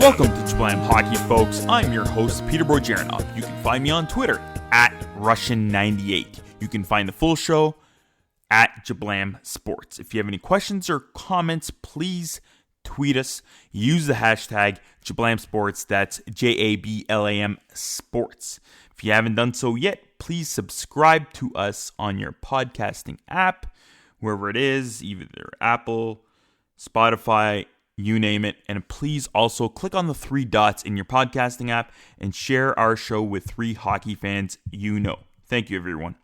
Welcome to Jablam Hockey, folks. I'm your host, Peter Bojarinoff. You can find me on Twitter at Russian98. You can find the full show at Jablam Sports. If you have any questions or comments, please tweet us. Use the hashtag Jablam Sports. That's JABLAM Sports. If you haven't done so yet, please subscribe to us on your podcasting app, wherever it is, either Apple, Spotify, you name it. And please also click on the three dots in your podcasting app and share our show with three hockey fans you know. Thank you, everyone.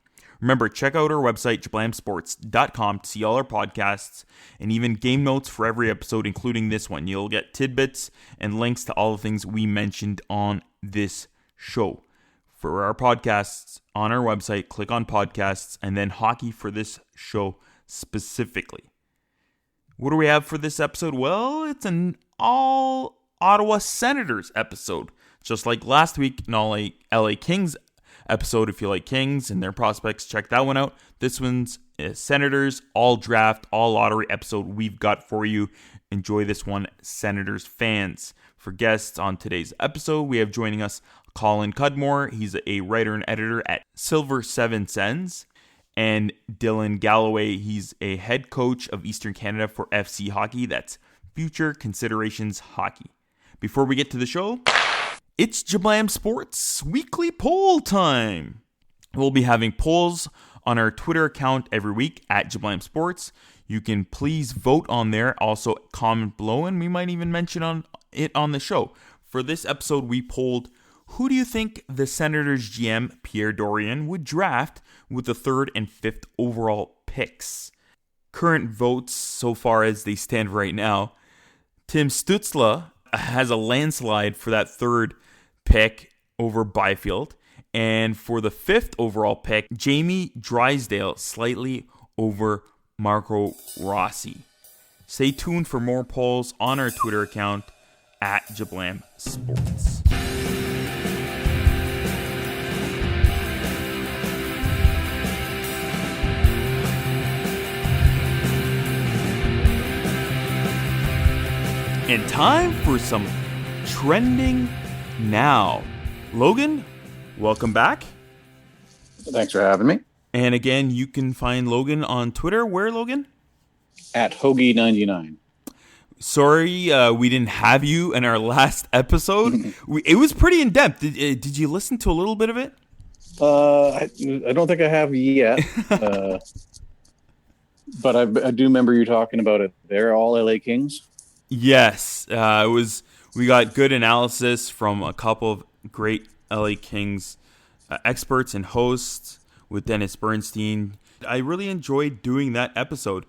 Remember, check out our website, jablamsports.com, to see all our podcasts and even game notes for every episode, including this one. You'll get tidbits and links to all the things we mentioned on this show. For our podcasts on our website, click on podcasts and then hockey for this show specifically. What do we have for this episode? Well, it's an all Ottawa Senators episode. Just like last week, an all LA Kings episode. If you like Kings and their prospects, check that one out. This one's Senators, all draft, all lottery episode we've got for you. Enjoy this one, Senators fans. For guests on today's episode, we have joining us Colin Cudmore. He's a writer and editor at Silver 7 Sens. And Dylan Galloway, he's a head coach of Eastern Canada for FC Hockey. That's Future Considerations Hockey. Before we get to the show, it's Jablam Sports weekly poll time. We'll be having polls on our Twitter account every week at Jablam Sports. You can please vote on there. Also, comment below, and we might even mention it on the show. For this episode, we polled, who do you think the Senators GM, Pierre Dorion, would draft with the 3rd and 5th overall picks? Current votes so far as they stand right now, Tim Stützle has a landslide for that 3rd pick over Byfield. And for the 5th overall pick, Jamie Drysdale slightly over Marco Rossi. Stay tuned for more polls on our Twitter account at Jablam Sports. And time for some Trending Now. Logan, welcome back. Thanks for having me. And again, you can find Logan on Twitter. Where, Logan? At Hoagie99. Sorry, we didn't have you in our last episode. It was pretty in-depth. Did you listen to a little bit of it? I don't think I have yet. But I do remember you talking about it. They're all LA Kings. Yes, it was. We got good analysis from a couple of great LA Kings experts and hosts with Dennis Bernstein. I really enjoyed doing that episode.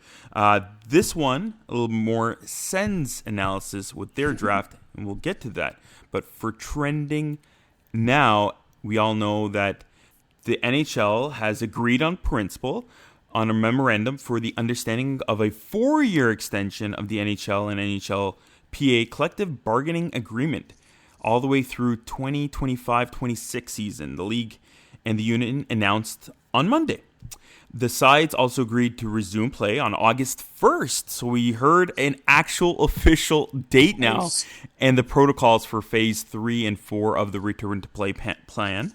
This one, a little more Sens analysis with their draft, and we'll get to that. But for Trending Now, we all know that the NHL has agreed on principle on a memorandum for the understanding of a 4-year extension of the NHL and NHLPA collective bargaining agreement all the way through 2025-26 season. The league and the union announced on Monday. The sides also agreed to resume play on August 1st. So we heard an actual official date now. Nice. And the protocols for phase 3 and 4 of the return to play plan.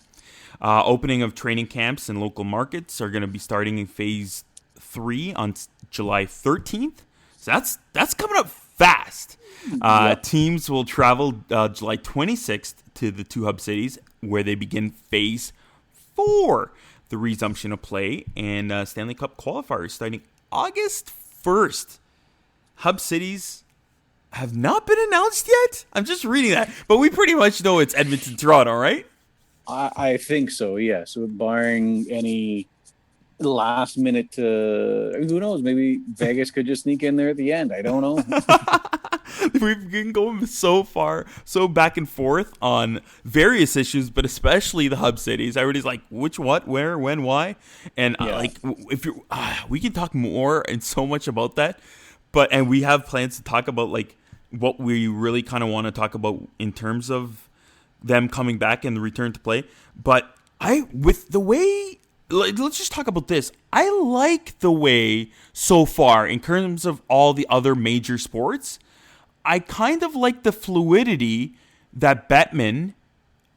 Opening of training camps in local markets are going to be starting in phase 3 on July 13th. So that's coming up fast. Yep. Teams will travel July 26th to the 2 hub cities where they begin phase 4, the resumption of play, and Stanley Cup qualifiers starting August 1st. Hub cities have not been announced yet. I'm just reading that, but we pretty much know it's Edmonton, Toronto, right? I think so, yes. So barring any last minute, who knows? Maybe Vegas could just sneak in there at the end. I don't know. We've been going so far, so back and forth on various issues, but especially the hub cities. Everybody's like, which, what, where, when, why, and if you, we can talk more and so much about that. And we have plans to talk about like what we really kind of want to talk about in terms of them coming back and the return to play. But let's just talk about this. I like the way so far in terms of all the other major sports. I kind of like the fluidity that Bettman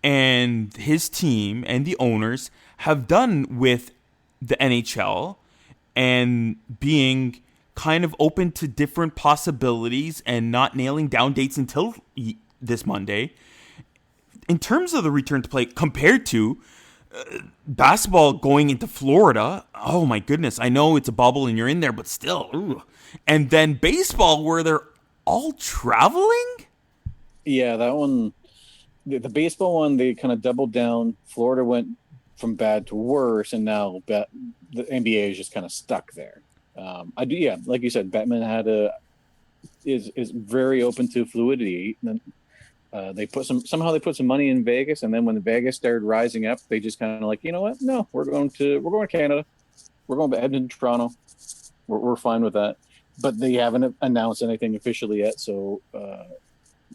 and his team and the owners have done with the NHL and being kind of open to different possibilities and not nailing down dates until this Monday. In terms of the return to play compared to basketball going into Florida, oh my goodness, I know it's a bubble and you're in there, but still. Ugh. And then baseball where they're all traveling? Yeah, that one, the baseball one, they kind of doubled down. Florida went from bad to worse, and now the NBA is just kind of stuck there. Like you said, Bettman is very open to fluidity. They put some money in Vegas, and then when the Vegas started rising up, they just kind of like, you know what? No, we're going to Canada. We're going to Edmonton, Toronto. We're fine with that. But they haven't announced anything officially yet. So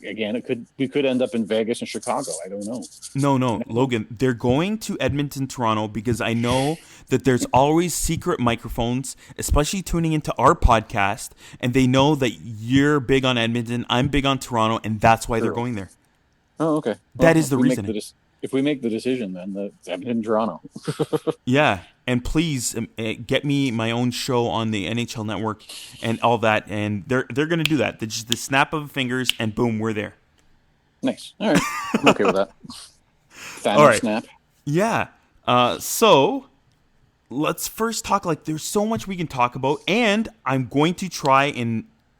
again, we could end up in Vegas and Chicago. I don't know. No, Logan. They're going to Edmonton, Toronto because I know that there's always secret microphones, especially tuning into our podcast, and they know that you're big on Edmonton, I'm big on Toronto, and that's why they're going there. Oh, okay. That is the reason. If we make the decision, then it's Edmonton, Toronto. Yeah, and please get me my own show on the NHL Network and all that, and they're going to do that. They're just the snap of fingers, and boom, we're there. Nice. All right, I'm okay with that. All right. Snap. Yeah. So let's first talk. Like, there's so much we can talk about, and I'm going to try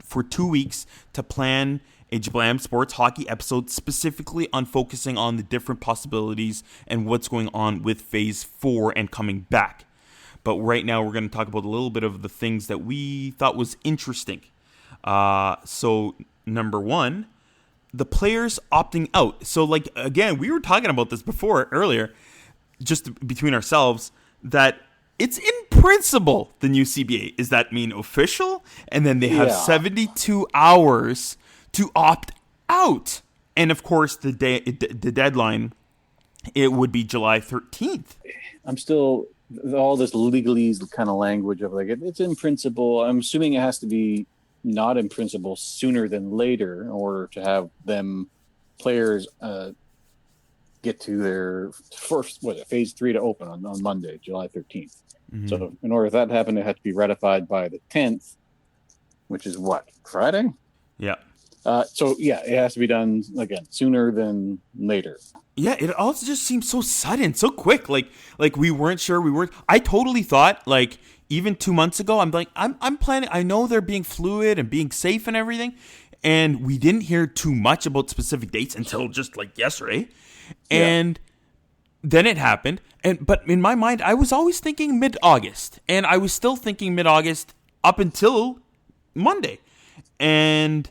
for 2 weeks to plan a Jablam Sports Hockey episode specifically on focusing on the different possibilities and what's going on with Phase 4 and coming back. But right now we're going to talk about a little bit of the things that we thought was interesting. So number one, the players opting out. So like, again, we were talking about this earlier, just between ourselves, that it's in principle the new CBA. Does that mean official? And then they have 72 hours to opt out. And of course, the deadline, it would be July 13th. I'm still, all this legalese kind of language of like, it's in principle. I'm assuming it has to be not in principle sooner than later in order to have players get to their first, Phase 3 to open on Monday, July 13th. Mm-hmm. So in order for that to happen, it has to be ratified by the 10th, which is Friday? Yeah. It has to be done again sooner than later. Yeah, it also just seems so sudden, so quick. Like we weren't sure. I totally thought, like, even 2 months ago, I'm planning. I know they're being fluid and being safe and everything, and we didn't hear too much about specific dates until just like yesterday, and then it happened. But in my mind, I was always thinking mid-August, and I was still thinking mid-August up until Monday, and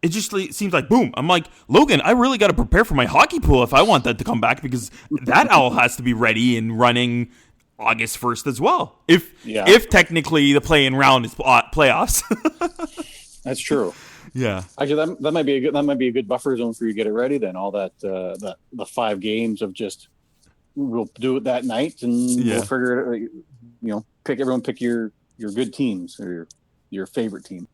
it just seems like, boom. I'm like, Logan, I really got to prepare for my hockey pool if I want that to come back, because that all has to be ready and running August 1st as well. If technically the play-in round is playoffs. That's true. Yeah. Actually, that might be a good buffer zone for you to get it ready then. All that the 5 games of just, we'll do it that night and we'll figure it, pick your good teams or your favorite team.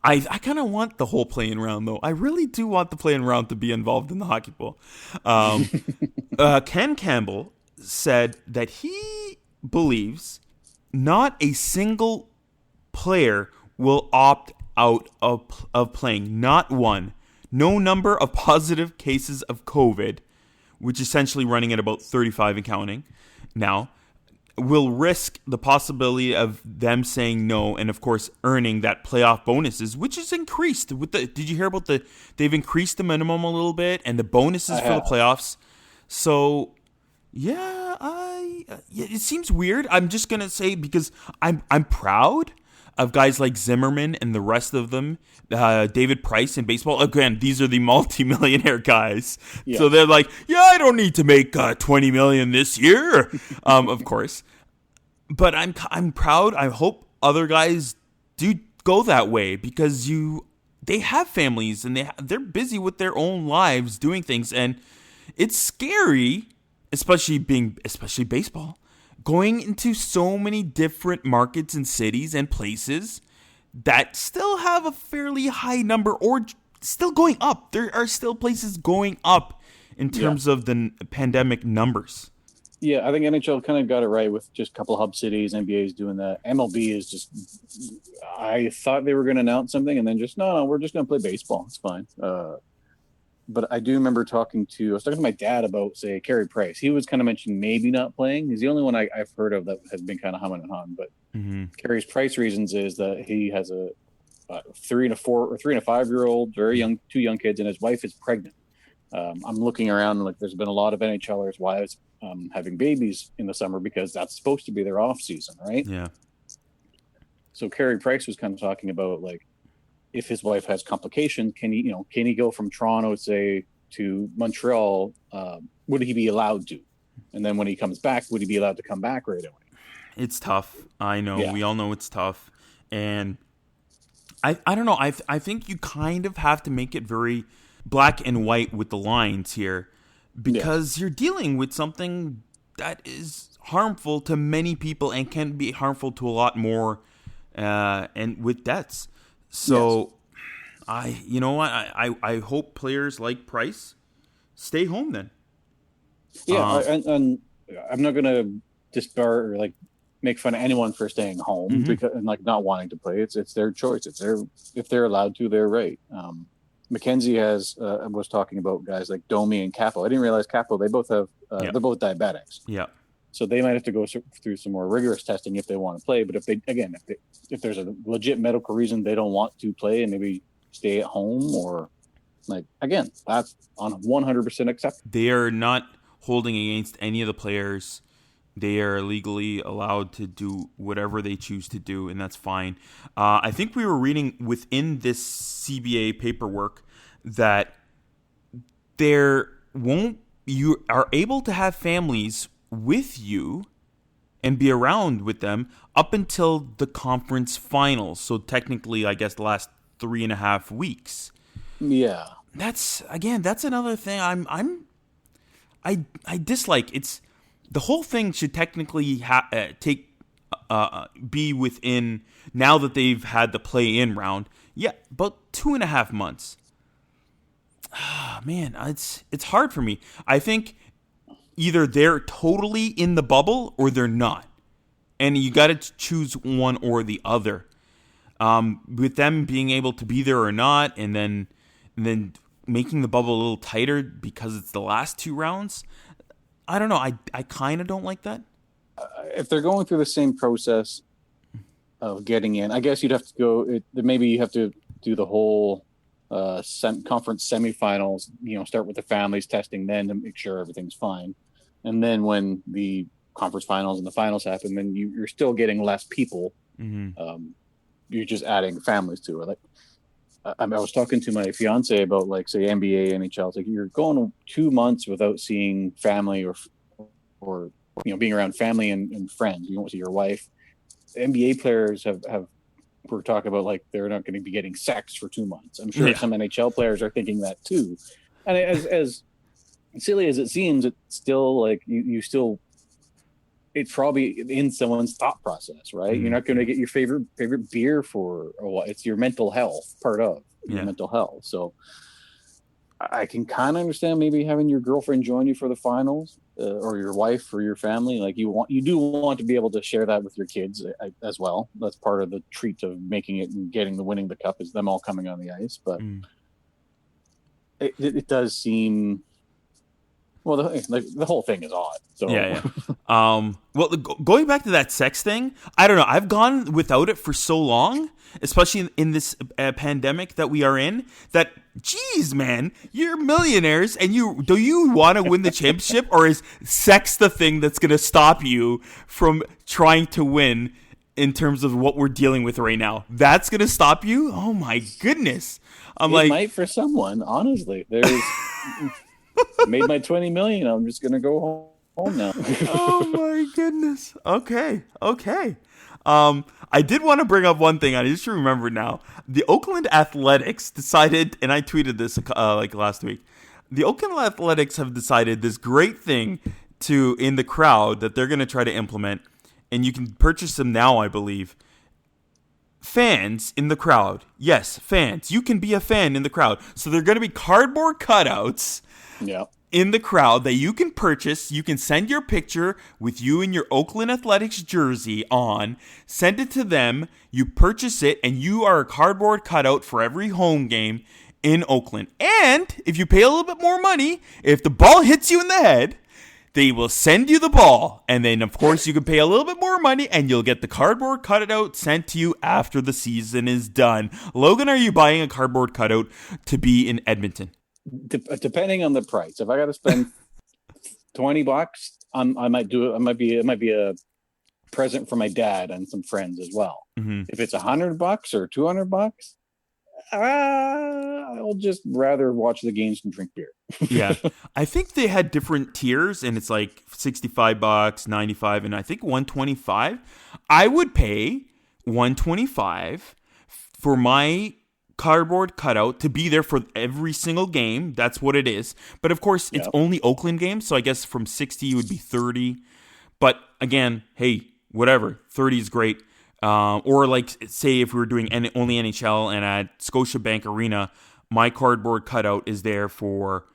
I kind of want the whole play-in round, though. I really do want the play-in round to be involved in the hockey pool. Ken Campbell said that he believes not a single player will opt out of playing. Not one. No number of positive cases of COVID, which is essentially running at about 35 and counting now, will risk the possibility of them saying no, and of course earning that playoff bonuses, which is increased. Did you hear about they've increased the minimum a little bit and the bonuses for the playoffs? So it seems weird. I'm just gonna say, because I'm proud of guys like Zimmerman and the rest of them, David Price in baseball. Again, these are the multimillionaire guys. Yeah. So they're like, I don't need to make $20 million this year, of course. But I'm proud. I hope other guys do go that way, because they have families and they're busy with their own lives doing things. And it's scary, especially baseball, going into so many different markets and cities and places that still have a fairly high number or still going up. There are still places going up in terms of the pandemic numbers. Yeah, I think NHL kind of got it right with just a couple hub cities. NBA is doing that. MLB is just, I thought they were going to announce something and then just, no, we're just going to play baseball. It's fine. But I do remember I was talking to my dad about, say, Carey Price. He was kind of mentioning maybe not playing. He's the only one I've heard of that has been kind of humming and hawing. But Carey's Price reasons is that he has a 3 and a 5-year-old, very young, 2 young kids, and his wife is pregnant. I'm looking around and there's been a lot of NHLers' wives having babies in the summer because that's supposed to be their off season, right? Yeah. So Carey Price was kind of talking about if his wife has complications, can he go from Toronto, say, to Montreal? Would he be allowed to? And then when he comes back, would he be allowed to come back right away? It's tough. I know. Yeah. We all know it's tough. And I don't know. I think you kind of have to make it very black and white with the lines here because you're dealing with something that is harmful to many people and can be harmful to a lot more and with debts. So I hope players like Price stay home then. Yeah, and I'm not going to disparage or make fun of anyone for staying home because and not wanting to play. It's their choice. If they're allowed to, they're right. Mackenzie was talking about guys like Domi and Capo. I didn't realize Capo. They both have they're both diabetics. Yeah. So they might have to go through some more rigorous testing if they want to play. But if there's a legit medical reason they don't want to play and maybe stay at home or that's on 100% acceptable. They are not holding against any of the players. They are legally allowed to do whatever they choose to do, and that's fine. I think we were reading within this CBA paperwork that you are able to have families with you and be around with them up until the conference finals. So technically, I guess the last 3.5 weeks. Yeah, that's another thing I dislike. It's the whole thing should technically be within, now that they've had the play-in round. Yeah, about 2.5 months. Man, it's hard for me. I think either they're totally in the bubble or they're not. And you got to choose one or the other. With them being able to be there or not, and then making the bubble a little tighter because it's the last 2 rounds. I don't know. I kind of don't like that. If they're going through the same process of getting in, I guess you'd have to go. Maybe you have to do the whole conference semifinals. Start with the families testing then to make sure everything's fine, and then when the conference finals and the finals happen, then you're still getting less people. You're just adding families to it. I was talking to my fiance about say NBA, NHL. It's you're going 2 months without seeing family or being around family and friends. You won't see your wife. NBA players we're talking about they're not going to be getting sex for 2 months. I'm sure some NHL players are thinking that too. And as silly as it seems, it's still you still. It's probably in someone's thought process, right? You're not going to get your favorite beer for a while. It's your mental health part of your mental health. So I can kind of understand maybe having your girlfriend join you for the finals or your wife or your family. You do want to be able to share that with your kids as well. That's part of the treat of making it and winning the cup is them all coming on the ice. But it does seem. Well, the whole thing is odd. So. Yeah. Well, going back to that sex thing, I don't know. I've gone without it for so long, especially in this pandemic that we are in, that, geez, man, you're millionaires, and do you want to win the championship, or is sex the thing that's going to stop you from trying to win in terms of what we're dealing with right now? That's going to stop you? Oh, my goodness. It might for someone, honestly. There's... made my 20 million. I'm just gonna go home now. Oh my goodness. Okay. I did want to bring up one thing. I just remembered now. The Oakland Athletics decided, and I tweeted this last week. the Oakland Athletics have decided this great thing in the crowd that they're going to try to implement, and you can purchase them now, I believe. Fans in the crowd. Yes, fans. You can be a fan in the crowd. So they're going to be cardboard cutouts in the crowd that you can purchase. You can send your picture with you in your Oakland Athletics jersey on, send it to them, you purchase it, and you are a cardboard cutout for every home game in Oakland. And if you pay a little bit more money, if the ball hits you in the head, they will send you the ball, and then, of course, you can pay a little bit more money, and you'll get the cardboard cutout sent to you after the season is done. Logan, are you buying a cardboard cutout to be in Edmonton? Depending on the price. If I got to spend $20, I might do it. It might be a present for my dad and some friends as well. Mm-hmm. If it's $100 or $200, I'll just rather watch the games and drink beer. Yeah. I think they had different tiers, and it's like $65, $95, and I think $125. I would pay $125 for my cardboard cutout to be there for every single game. That's what it is. But of course, it's only Oakland games, so I guess from 60 it would be 30. But again, hey, whatever. 30 is great. Or like, say if we were doing only NHL and at Scotiabank Arena, my cardboard cutout is there for,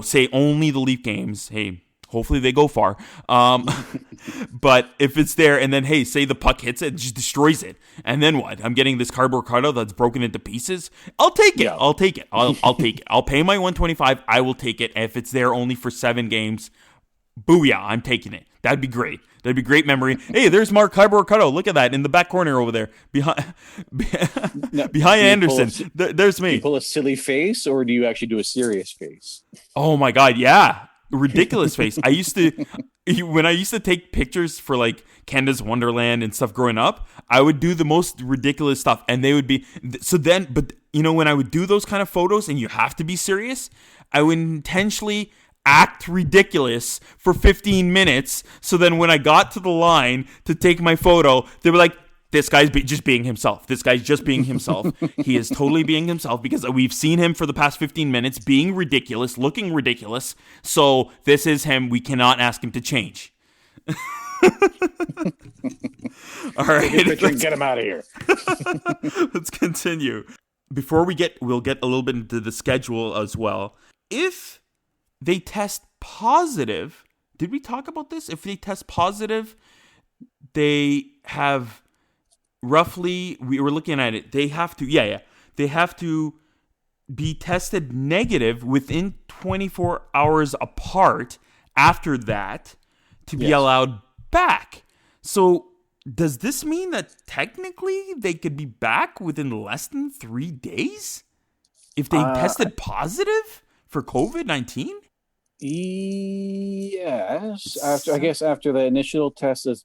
say only the Leaf games. Hey, hopefully they go far. But if it's there and then, hey, say the puck hits it, just destroys it. And then what? I'm getting this cardboard cutout that's broken into pieces. I'll take it. Yeah. I'll take it. I'll take it. I'll pay my $125. I will take it. If it's there only for 7 games, booyah, I'm taking it. That'd be great. That'd be great memory. Hey, there's Mark cardboard cutout. Look at that in the back corner over there, behind Anderson. There's me. Do you pull a silly face, or do you actually do a serious face? Oh my God, yeah, ridiculous face. When I used to take pictures for like Canada's Wonderland and stuff growing up, I would do the most ridiculous stuff, and they would be so. Then, but when I would do those kind of photos, and you have to be serious, I would intentionally act ridiculous for 15 minutes. So then when I got to the line to take my photo, they were like, this guy's just being himself. This guy's just being himself. He is totally being himself because we've seen him for the past 15 minutes being ridiculous, looking ridiculous. So this is him. We cannot ask him to change. All right. Get him out of here. Let's continue. We'll get a little bit into the schedule as well. If they test positive. Did we talk about this? If they test positive, they have roughly, we were looking at it, they have to, they have to be tested negative within 24 hours apart after that to be allowed back. So does this mean that technically they could be back within less than 3 days if they tested positive for COVID-19? Yes. After the initial test is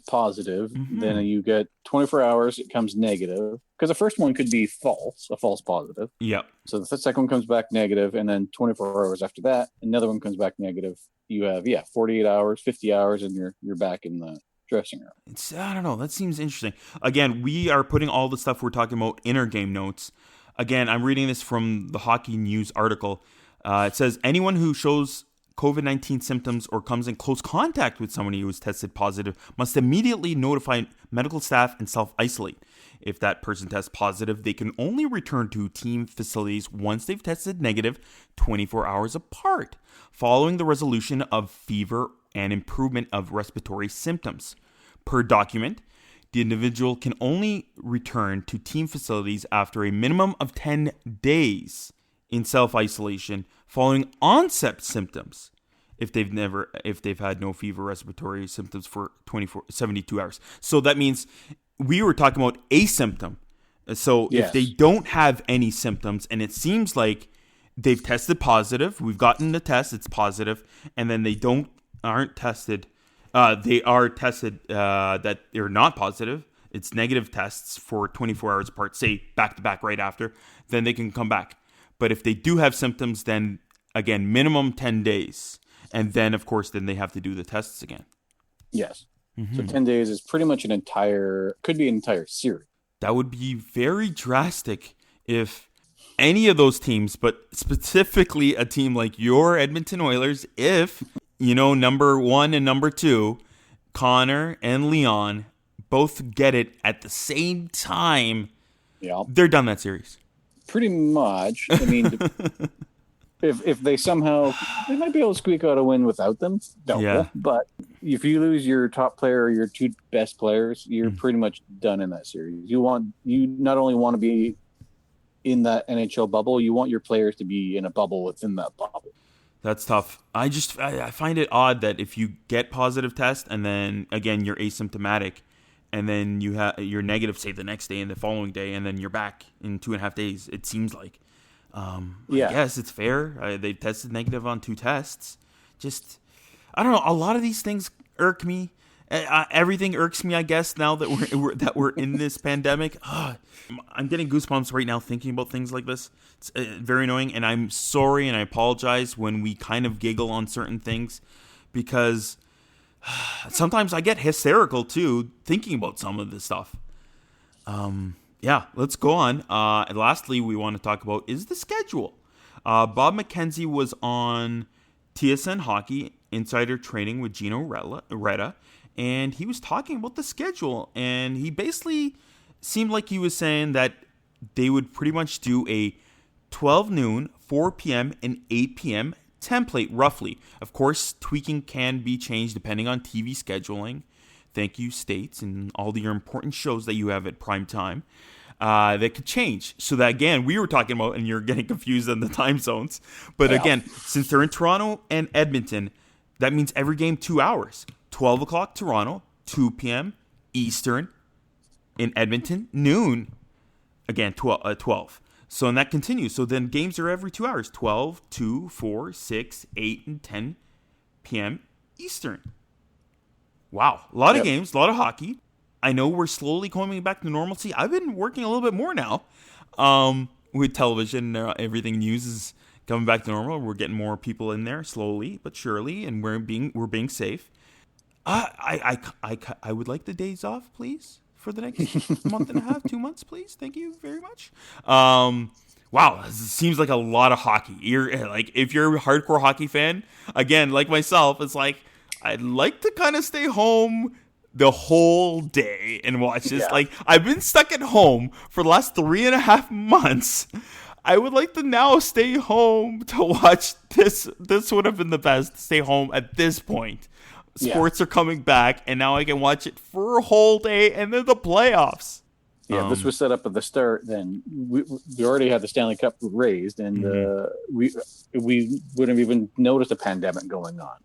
positive, then you get 24 hours, it comes negative. Because the first one could be a false positive. Yep. So the second one comes back negative, and then 24 hours after that, another one comes back negative. You have, 48 hours, 50 hours, and you're back in the dressing room. I don't know. That seems interesting. Again, we are putting all the stuff we're talking about in our game notes. Again, I'm reading this from the Hockey News article. It says, anyone who shows COVID-19 symptoms or comes in close contact with someone who is tested positive must immediately notify medical staff and self-isolate. If that person tests positive, they can only return to team facilities once they've tested negative 24 hours apart, following the resolution of fever and improvement of respiratory symptoms. Per document, the individual can only return to team facilities after a minimum of 10 days in self-isolation following onset symptoms if they've had no fever respiratory symptoms for 72 hours. So that means we were talking about a symptom. So if they don't have any symptoms and it seems like they've tested positive, we've gotten the test, it's positive, and then they aren't tested, they are tested that they're not positive, it's negative tests for 24 hours apart, say back to back right after, then they can come back. But if they do have symptoms, then again, minimum 10 days. And then, of course, then they have to do the tests again. Yes. Mm-hmm. So 10 days is pretty much could be an entire series. That would be very drastic if any of those teams, but specifically a team like your Edmonton Oilers, if, number 1 and number 2, Connor and Leon, both get it at the same time, they're done that series. Pretty much. I mean, if they somehow, they might be able to squeak out a win without them. Doubtful. But if you lose your top player or your 2 best players, you're pretty much done in that series. You not only want to be in that NHL bubble, you want your players to be in a bubble within that bubble. That's tough. I find it odd that if you get positive test and then again you're asymptomatic, and then you're negative, say the next day and the following day, and then you're back in 2.5 days. It seems like. I guess it's fair. They tested negative on 2 tests. Just, I don't know. A lot of these things irk me. Everything irks me, I guess, now that we're in this pandemic. I'm getting goosebumps right now thinking about things like this. It's very annoying, and I'm sorry and I apologize when we kind of giggle on certain things, because sometimes I get hysterical too thinking about some of this stuff. Let's go on. And lastly, we want to talk about is the schedule. Bob McKenzie was on TSN Hockey Insider Training with Gino Retta, and he was talking about the schedule, and he basically seemed like he was saying that they would pretty much do a 12 noon, 4 p.m., and 8 p.m. template, roughly. Of course, tweaking can be changed depending on TV scheduling. Thank you, States, and all your important shows that you have at prime time. That could change. So that, again, we were talking about, and you're getting confused on the time zones. But again, since they're in Toronto and Edmonton, that means every game 2 hours. 12 o'clock Toronto, 2 p.m. Eastern. In Edmonton, noon. Again, 12. So, and that continues. So then games are every 2 hours. 12, 2, 4, 6, 8, and 10 p.m. Eastern. Wow. A lot of games, a lot of hockey. I know we're slowly coming back to normalcy. I've been working a little bit more now with television. Everything news is coming back to normal. We're getting more people in there slowly but surely, and we're being safe. I would like the days off, please, for the next month and a half, 2 months, please. Thank you very much. Wow, this seems like a lot of hockey. If you're a hardcore hockey fan, again, like myself, it's like I'd like to kind of stay home the whole day and watch this. Like, I've been stuck at home for the last 3.5 months. I would like to now stay home to watch this. This would have been the best, stay home at this point. Sports are coming back, and now I can watch it for a whole day, and then the playoffs. Yeah, this was set up at the start. Then we already had the Stanley Cup raised, and we wouldn't have even noticed a pandemic going on.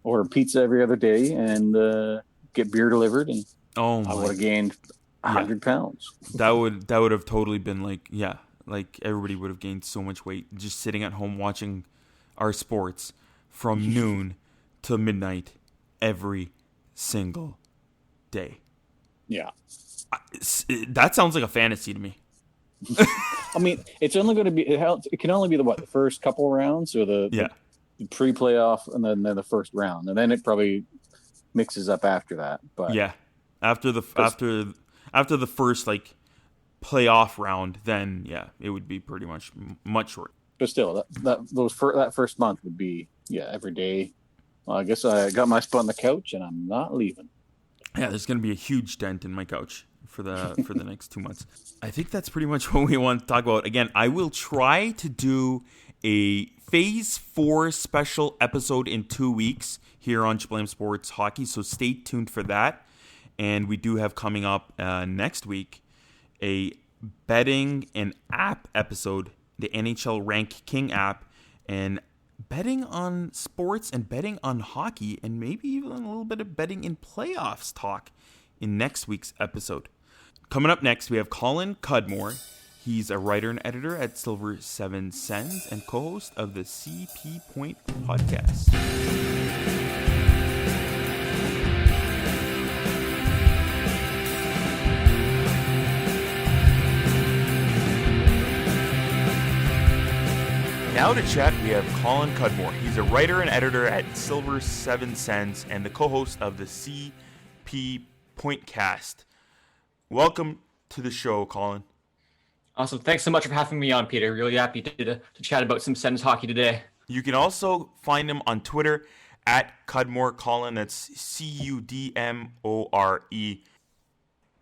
Order pizza every other day and get beer delivered, and I would have gained 100 pounds. That would have totally been like everybody would have gained so much weight just sitting at home watching our sports from noon to midnight every single day. Yeah. That sounds like a fantasy to me. I mean, it's only going to be, it can only be the first couple rounds, or the pre-playoff, and then the first round, and then it probably mixes up after that. But after the first like playoff round, then it would be pretty much short. But still, that first month would be every day. Well, I guess I got my spot on the couch, and I'm not leaving. Yeah, there's going to be a huge dent in my couch for the next 2 months. I think that's pretty much what we want to talk about. Again, I will try to do a Phase 4 special episode in 2 weeks here on Jablam Sports Hockey, so stay tuned for that. And we do have coming up next week a betting and app episode, the NHL Rank King app, and betting on sports and betting on hockey, and maybe even a little bit of betting in playoffs talk in next week's episode. Coming up next, we have Colin Cudmore. He's a writer and editor at Silver 7 Sens and co-host of the CP Point podcast. Now to chat, we have Colin Cudmore. He's a writer and editor at Silver 7 Sens and the co-host of the CP Pointcast. Welcome to the show, Colin. Awesome. Thanks so much for having me on, Peter. Really happy to chat about some Sens hockey today. You can also find him on Twitter at Cudmore Colin. That's Cudmore.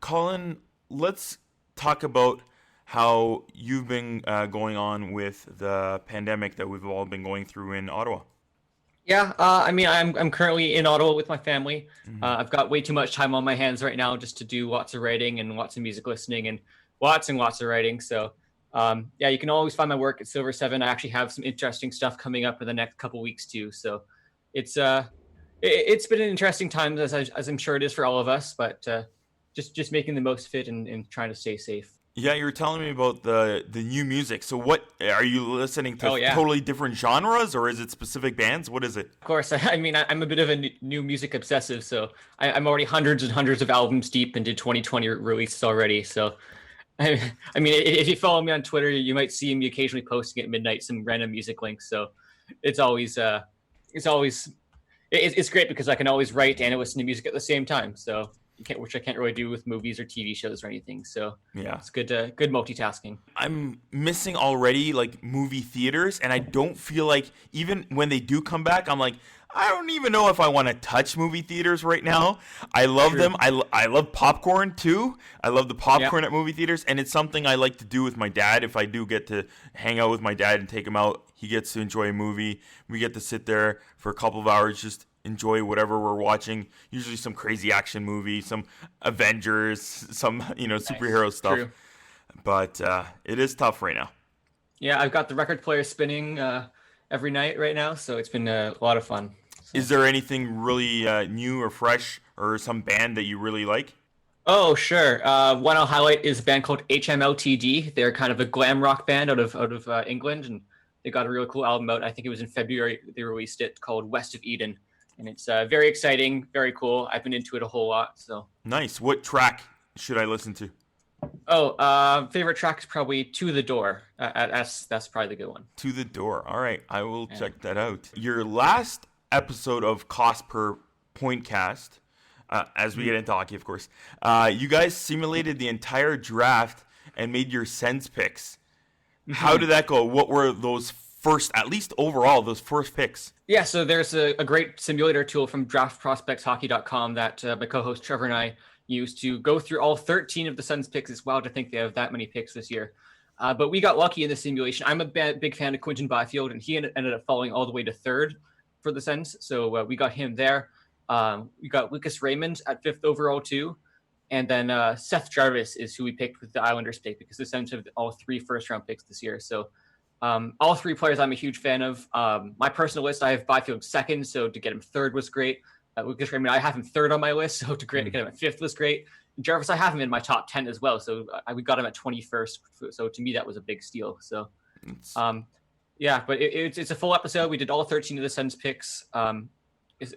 Colin, let's talk about how you've been going on with the pandemic that we've all been going through in Ottawa. Yeah, I'm currently in Ottawa with my family. I've got way too much time on my hands right now just to do lots of writing and lots of music listening and lots of writing. So, yeah, you can always find my work at Silver 7. I actually have some interesting stuff coming up in the next couple weeks too. So, it's been an interesting time as I'm sure it is for all of us. But just making the most of it and trying to stay safe. Yeah, you were telling me about the new music. So what are you listening to? Oh, yeah. Totally different genres, or is it specific bands? What is it? Of course, I'm a bit of a new music obsessive, so I'm already hundreds and hundreds of albums deep into 2020 releases already. So, if you follow me on Twitter, you might see me occasionally posting at midnight some random music links. So, it's great because I can always write and listen to music at the same time. So, which I can't really do with movies or TV shows or anything. So yeah, it's good multitasking. I'm missing already like movie theaters, and I don't feel like even when they do come back, I'm like, I don't even know if I want to touch movie theaters right now. I love them. I love popcorn too. I love the popcorn at movie theaters, and it's something I like to do with my dad. If I do get to hang out with my dad and take him out, he gets to enjoy a movie. We get to sit there for a couple of hours, just enjoy whatever we're watching. Usually some crazy action movie, some Avengers, some superhero stuff. True. But it is tough right now. Yeah, I've got the record player spinning every night right now, so it's been a lot of fun. So. Is there anything really new or fresh or some band that you really like? Oh, sure. One I'll highlight is a band called HMLTD. They're kind of a glam rock band out of England, and they got a really cool album out. I think it was in February they released it, called West of Eden. And it's very exciting, very cool. I've been into it a whole lot. So nice. What track should I listen to? Oh, favorite track is probably To the Door. That's probably the good one. To the Door. All right, I will check that out. Your last episode of Cost Per Point Cast, as we get into hockey, of course, you guys simulated the entire draft and made your Sens picks. Mm-hmm. How did that go? What were those first, at least overall, those first picks? Yeah, so there's a great simulator tool from draftprospectshockey.com that my co-host Trevor and I used to go through all 13 of the Sens picks. It's wild to think they have that many picks this year. But we got lucky in the simulation. I'm a big fan of Quinton Byfield, and he ended up falling all the way to third for the Sens. So we got him there. We got Lucas Raymond at 5th overall too. And then Seth Jarvis is who we picked with the Islanders pick, because the Sens have all 3 first-round picks this year. So all 3 players I'm a huge fan of. My personal list, I have Byfield second, so to get him third was great. Lucas Raymond, I have him third on my list, so to get him at 5th was great. And Jarvis, I have him in my top 10 as well, so we got him at 21st. So to me, that was a big steal. So, yeah, but it's a full episode. We did all 13 of the Sens picks,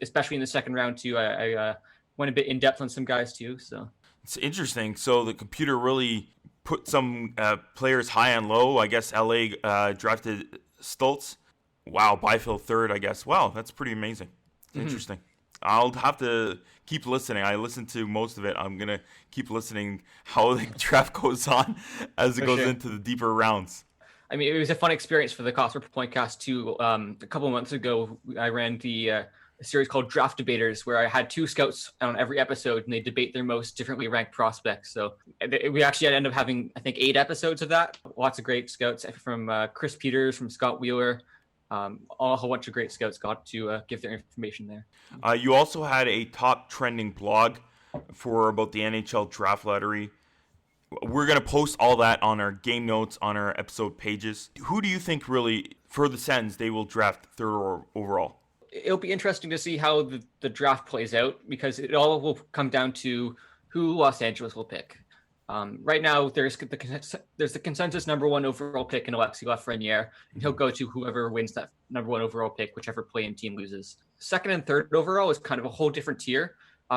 especially in the second round too. I went a bit in depth on some guys too. So it's interesting. So the computer really put some players high and low. I guess LA drafted Stultz. Wow, Byfield third, I guess. Wow, that's pretty amazing. Interesting. I'll have to keep listening. I listened to most of it. I'm going to keep listening how the draft goes on as it goes into the deeper rounds. I mean, it was a fun experience for the Cost Per Point Cast too. A couple of months ago, I ran a series called Draft Debaters, where I had 2 scouts on every episode, and they debate their most differently ranked prospects. So we actually ended up having, I think, 8 episodes of that. Lots of great scouts from Chris Peters, from Scott Wheeler. A whole bunch of great scouts got to give their information there. You also had a top trending blog for about the NHL draft lottery. We're going to post all that on our game notes on our episode pages. Who do you think really, for the Sens, they will draft third overall? It'll be interesting to see how the draft plays out, because it all will come down to who Los Angeles will pick. Right now, there's the consensus number 1 overall pick in Alexis Lafreniere, and he'll go to whoever wins that number 1 overall pick, whichever play-in team loses. Second and third overall is kind of a whole different tier.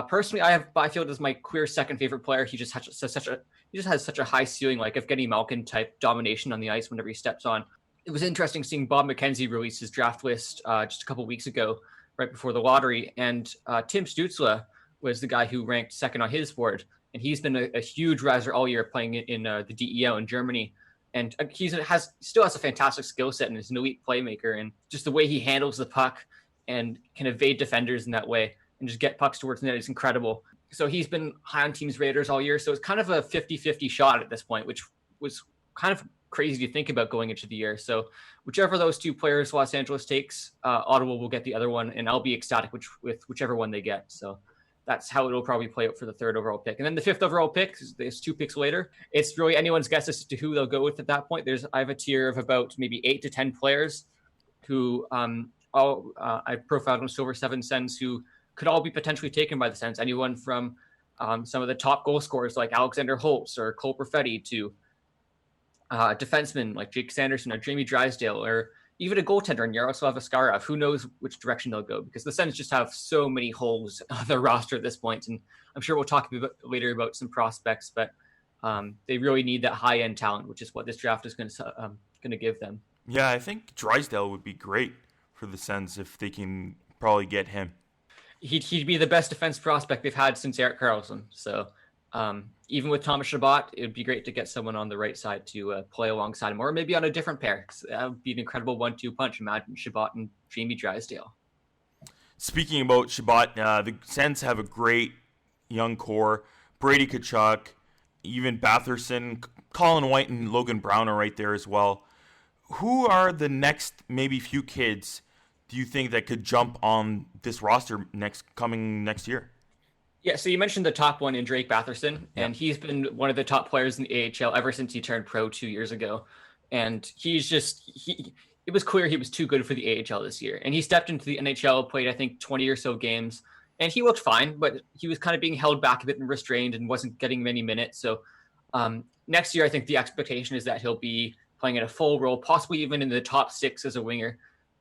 Personally, I have Byfield as my clear second favorite player. He just has such a high ceiling, like Evgeny Malkin type domination on the ice whenever he steps on. It was interesting seeing Bob McKenzie release his draft list just a couple of weeks ago, right before the lottery, and Tim Stützle was the guy who ranked second on his board. And he's been a huge riser all year, playing in the DEL in Germany. And he still has a fantastic skill set and is an elite playmaker. And just the way he handles the puck and can evade defenders in that way and just get pucks towards the net is incredible. So he's been high on teams' radars all year. So it's kind of a 50-50 shot at this point, which was kind of crazy to think about going into the year. So whichever of those two players Los Angeles takes, Ottawa will get the other one, and I'll be ecstatic with whichever one they get. So that's how it'll probably play out for the third overall pick. And then the fifth overall pick, there's 2 picks later. It's really anyone's guess as to who they'll go with at that point. I have a tier of about maybe 8 to 10 players who I profiled on Silver 7 Sens who could all be potentially taken by the Sens. Anyone from some of the top goal scorers like Alexander Holtz or Cole Perfetti to defensemen like Jake Sanderson or Jamie Drysdale, or even a goaltender in Yaroslav Askarov. Who knows which direction they'll go, because the Sens just have so many holes on their roster at this point. And I'm sure we'll talk a bit later about some prospects, but they really need that high-end talent, which is what this draft is going to give them. Yeah, I think Drysdale would be great for the Sens if they can probably get him. He'd be the best defense prospect they've had since Erik Karlsson. So even with Thomas Chabot, it would be great to get someone on the right side to play alongside him, or maybe on a different pair. That would be an incredible 1-2 punch. Imagine Chabot and Jamie Drysdale. Speaking about Chabot, the Sens have a great young core. Brady Tkachuk, even Batherson, Colin White, and Logan Brown are right there as well. Who are the next maybe few kids do you think that could jump on this roster next year? Yeah, so you mentioned the top one in Drake Batherson, and he's been one of the top players in the AHL ever since he turned pro 2 years ago. And it was clear he was too good for the AHL this year. And he stepped into the NHL, played, I think, 20 or so games, and he looked fine, but he was kind of being held back a bit and restrained and wasn't getting many minutes. So next year, I think the expectation is that he'll be playing in a full role, possibly even in the top 6 as a winger.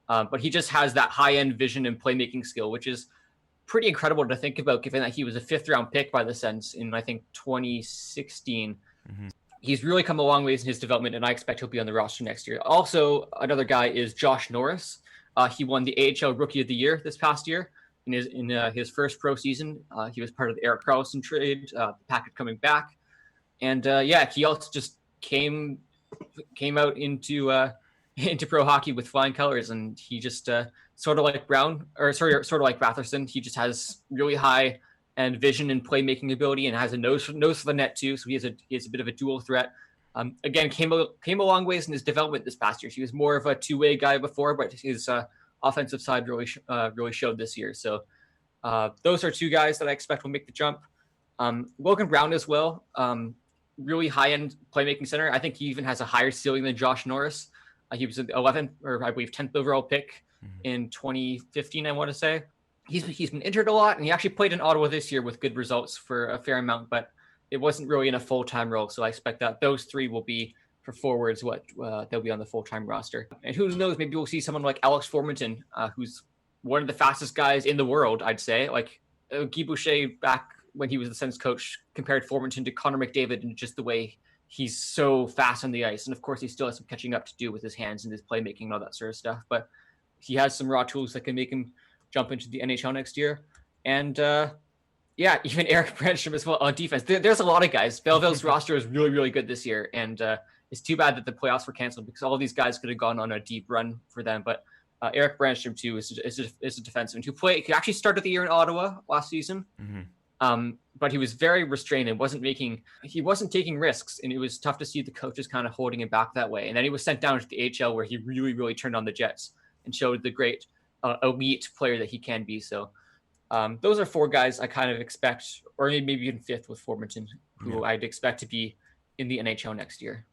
But he just has that high-end vision and playmaking skill, which is pretty incredible to think about, given that he was a 5th-round pick by the Sens in, I think, 2016. Mm-hmm. He's really come a long ways in his development, and I expect he'll be on the roster next year. Also, another guy is Josh Norris. He won the AHL Rookie of the Year this past year in his first pro season. He was part of the Erik Karlsson trade, the package coming back. And, he also just came out into pro hockey with flying colors, and he just sort of like Batherson, he just has really high and vision and playmaking ability, and has a nose for the net too. So he has a bit of a dual threat. Again, came a long ways in his development this past year. He was more of a two-way guy before, but his offensive side really showed this year. So those are 2 guys that I expect will make the jump. Logan Brown as well, really high-end playmaking center. I think he even has a higher ceiling than Josh Norris. He was an 11th or I believe 10th overall pick in 2015, I want to say. He's been injured a lot, and he actually played in Ottawa this year with good results for a fair amount, but it wasn't really in a full-time role. So I expect that those 3 will be for forwards they'll be on the full-time roster. And who knows, maybe we'll see someone like Alex Formenton, who's one of the fastest guys in the world, I'd say. Like Guy Boucher back when he was the Sens coach compared Formenton to Connor McDavid, and just the way he's so fast on the ice. And of course, he still has some catching up to do with his hands and his playmaking and all that sort of stuff. But he has some raw tools that can make him jump into the NHL next year. And even Eric Brandstrom as well on defense. There's a lot of guys. Belleville's roster is really, really good this year. And it's too bad that the playoffs were canceled, because all of these guys could have gone on a deep run for them. But Eric Brandstrom, too, is a defenseman who actually started the year in Ottawa last season. Mm-hmm. But he was very restrained and wasn't taking risks, and it was tough to see the coaches kind of holding him back that way. And then he was sent down to the AHL, where he really, really turned on the Jets and showed the great elite player that he can be. So those are 4 guys I kind of expect, or maybe even 5th with Formenton, who I'd expect to be in the NHL next year.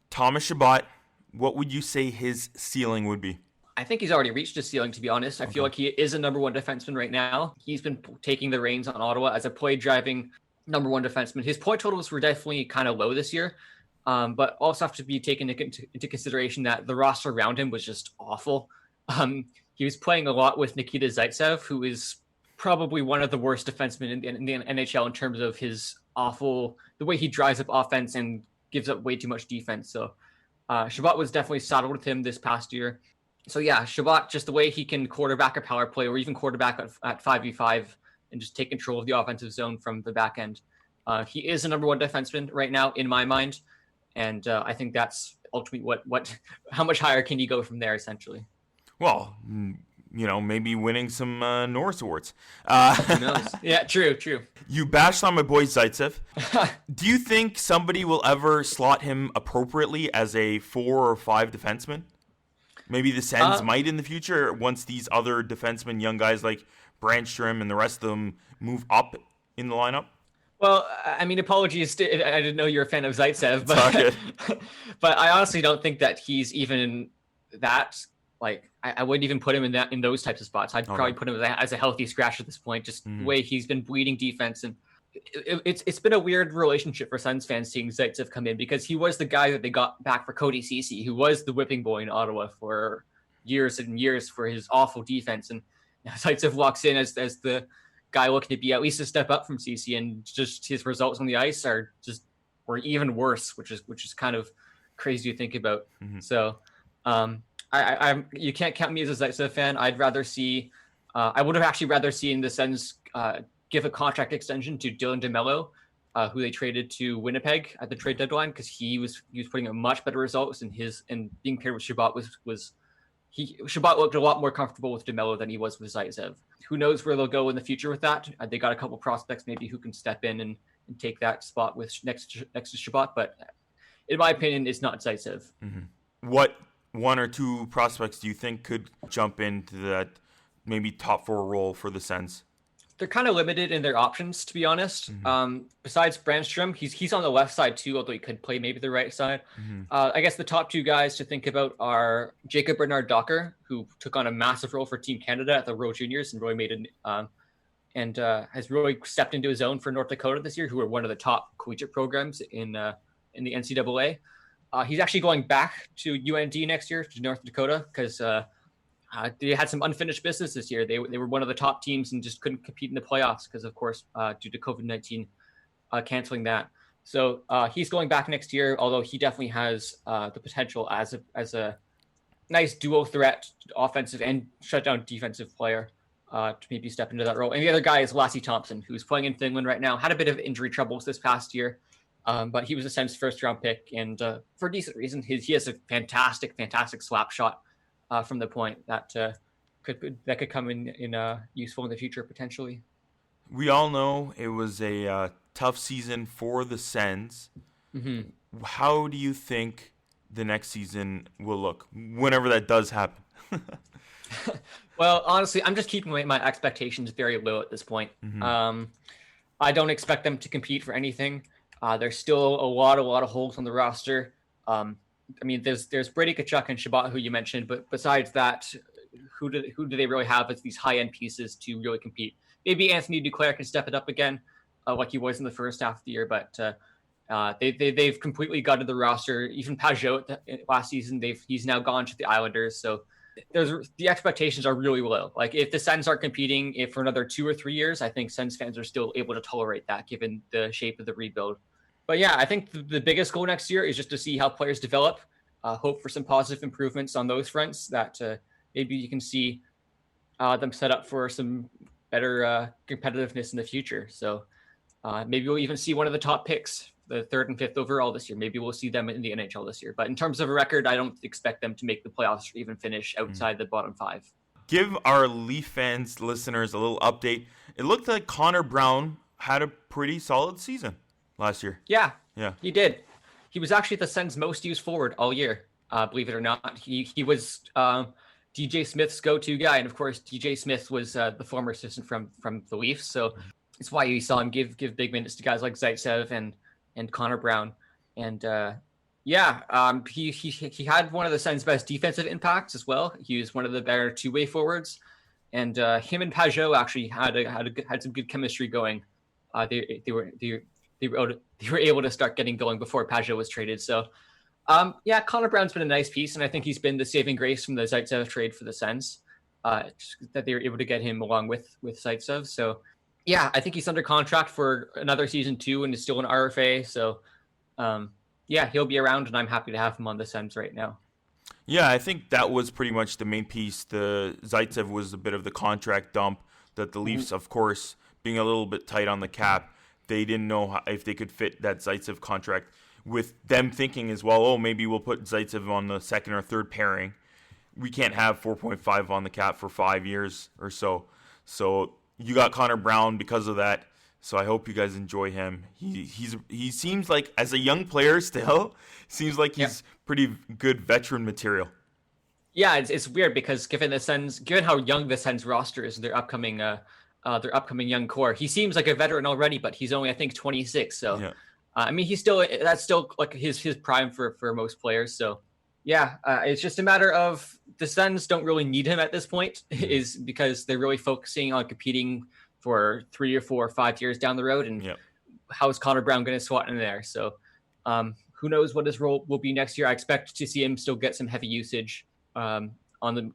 Thomas Chabot, what would you say his ceiling would be? I think he's already reached his ceiling, to be honest. I feel like he is a number 1 defenseman right now. He's been taking the reins on Ottawa as a play-driving number 1 defenseman. His point totals were definitely kind of low this year, but also have to be taken into consideration that the roster around him was just awful. He was playing a lot with Nikita Zaitsev, who is probably one of the worst defensemen in the NHL in terms of the way he drives up offense and gives up way too much defense. So Chabot was definitely saddled with him this past year. So yeah, Chabot, just the way he can quarterback a power play or even quarterback at 5v5 and just take control of the offensive zone from the back end. He is a number 1 defenseman right now in my mind. And I think that's ultimately how much higher can you go from there, essentially? Well, maybe winning some Norris Awards. Who knows? Yeah, true. You bashed on my boy Zaitsev. Do you think somebody will ever slot him appropriately as a 4 or 5 defenseman? Maybe the Sens might in the future once these other defensemen, young guys like Brandstrom and the rest of them move up in the lineup? Well, I mean, apologies. I didn't know you're a fan of Zaitsev, but I honestly don't think that he's even that. Like, I wouldn't even put him in those types of spots. I'd probably put him as a healthy scratch at this point. Just the way he's been bleeding defense, and it's been a weird relationship for Sens fans seeing Zaitsev come in, because he was the guy that they got back for Cody Ceci, who was the whipping boy in Ottawa for years and years for his awful defense, and now Zaitsev walks in as the guy looking to be at least a step up from Ceci, and just his results on the ice were even worse, which is kind of crazy to think about. So. You can't count me as a Zaitsev fan. I'd rather see. I would have actually rather seen the Sens give a contract extension to Dylan DeMello, who they traded to Winnipeg at the trade deadline, because he was putting up much better results, and being paired with Chabot Chabot looked a lot more comfortable with DeMello than he was with Zaitsev. Who knows where they'll go in the future with that? They got a couple prospects maybe who can step in and take that spot with next to Chabot, but in my opinion, it's not Zaitsev. What 1 or 2 prospects do you think could jump into that maybe top 4 role for the Sens? They're kind of limited in their options, to be honest. Besides Brandstrom, he's on the left side too, although he could play maybe the right side. I guess the top 2 guys to think about are Jacob Bernard-Docker, who took on a massive role for Team Canada at the World Juniors and really made it, has really stepped into his own for North Dakota this year, who are one of the top collegiate programs in the NCAA. He's actually going back to UND next year, to North Dakota, because they had some unfinished business this year. They were one of the top teams and just couldn't compete in the playoffs because, of course, due to COVID-19 canceling that. So he's going back next year, although he definitely has the potential as a nice dual threat, offensive and shutdown defensive player to maybe step into that role. And the other guy is Lassie Thompson, who's playing in Finland right now. Had a bit of injury troubles this past year. But he was a Sens first-round pick, and for a decent reason. He has a fantastic slap shot from the point that could come in useful in the future potentially. We all know it was a tough season for the Sens. How do you think the next season will look, whenever that does happen? Well, honestly, I'm just keeping my expectations very low at this point. I don't expect them to compete for anything. There's still a lot of holes on the roster. I mean, there's Brady Tkachuk and Chabot, who you mentioned, but besides that, who do they really have as these high-end pieces to really compete? Maybe Anthony Duclair can step it up again, like he was in the first half of the year, but they've completely gutted the roster. Even Pajot last season, he's now gone to the Islanders, so the expectations are really low. Like, if the Sens aren't competing for another 2 or 3 years, I think Sens fans are still able to tolerate that given the shape of the rebuild. But yeah, I think the biggest goal next year is just to see how players develop, hope for some positive improvements on those fronts that maybe you can see them set up for some better competitiveness in the future. So maybe we'll even see one of the top picks, the 3rd and 5th overall this year. Maybe we'll see them in the NHL this year. But in terms of a record, I don't expect them to make the playoffs or even finish outside the bottom 5. Give our Leaf fans, listeners, a little update. It looked like Connor Brown had a pretty solid season last year. Yeah, he did. He was actually the Sens' most used forward all year, believe it or not. He was DJ Smith's go-to guy, and of course, DJ Smith was the former assistant from the Leafs, so it's why you saw him give big minutes to guys like Zaitsev and Connor Brown. And he had one of the Sens' best defensive impacts as well. He was one of the better two-way forwards, and him and Pajot actually had some good chemistry going. They were able to start getting going before Pajot was traded. So, Connor Brown's been a nice piece, and I think he's been the saving grace from the Zaitsev trade for the Sens, that they were able to get him along with Zaitsev. So, yeah, I think he's under contract for another season too, and is still an RFA. So, he'll be around, and I'm happy to have him on the Sens right now. Yeah, I think that was pretty much the main piece. The Zaitsev was a bit of the contract dump that the Leafs, of course, being a little bit tight on the cap, they didn't know if they could fit that Zaitsev contract with them thinking as well, oh, maybe we'll put Zaitsev on the second or third pairing. We can't have 4.5 on the cap for 5 years or so. So you got Connor Brown because of that. So I hope you guys enjoy him. He seems like, as a young player still, seems like he's pretty good veteran material. Yeah, it's weird because given how young the Sens roster is, their upcoming young core, he seems like a veteran already, but he's only, I think, 26. So Yeah. I mean, that's still like his prime for most players. So yeah, it's just a matter of the Sens don't really need him at this point, is because they're really focusing on competing for 3 or 4 or 5 years down the road, and how is Connor Brown going to slot in there? So who knows what his role will be next year? I expect to see him still get some heavy usage on the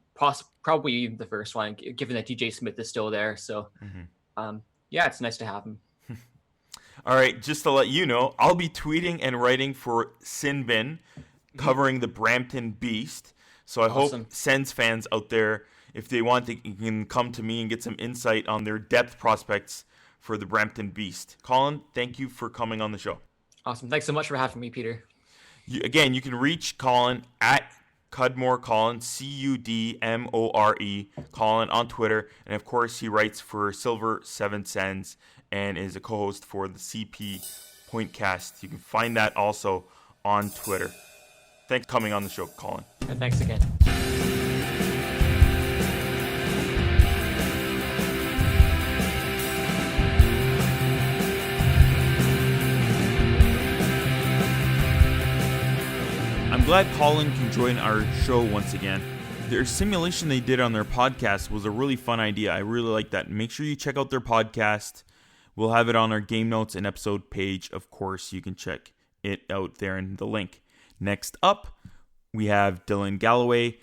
probably the first line, given that DJ Smith is still there. So it's nice to have him. All right, just to let you know, I'll be tweeting and writing for Sinbin, covering the Brampton Beast. So I hope Sens fans out there, if they want, they can come to me and get some insight on their depth prospects for the Brampton Beast. Colin, thank you for coming on the show. Awesome. Thanks so much for having me, Peter. Again, you can reach Colin at Cudmore Colin, Cudmore Colin on Twitter. And of course, he writes for Silver 7 Sens and is a co-host for the CP Pointcast. You can find that also on Twitter. Thanks for coming on the show, Colin. And thanks again. I'm glad Colin can join our show once again. Their simulation they did on their podcast was a really fun idea. I really like that. Make sure you check out their podcast. We'll have it on our game notes and episode page. Of course, you can check it out there in the link. Next up, we have Dylan Galloway.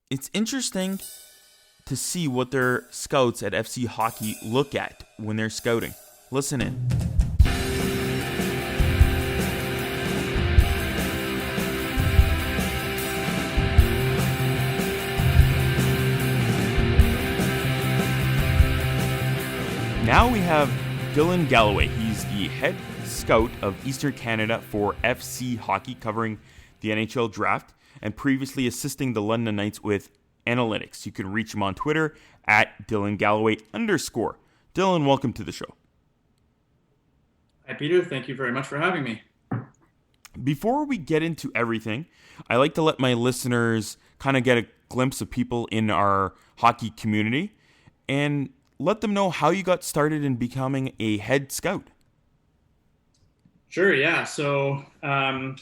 It's interesting to see what their scouts at FC Hockey look at when they're scouting. Listen in. Now we have Dylan Galloway. He's the head scout of Eastern Canada for FC Hockey, covering the NHL draft, and previously assisting the London Knights with analytics. You can reach him on Twitter at Dylan Galloway _. Dylan, welcome to the show. Hi, Peter. Thank you very much for having me. Before we get into everything, I like to let my listeners kind of get a glimpse of people in our hockey community and let them know how you got started in becoming a head scout. Sure, yeah. So I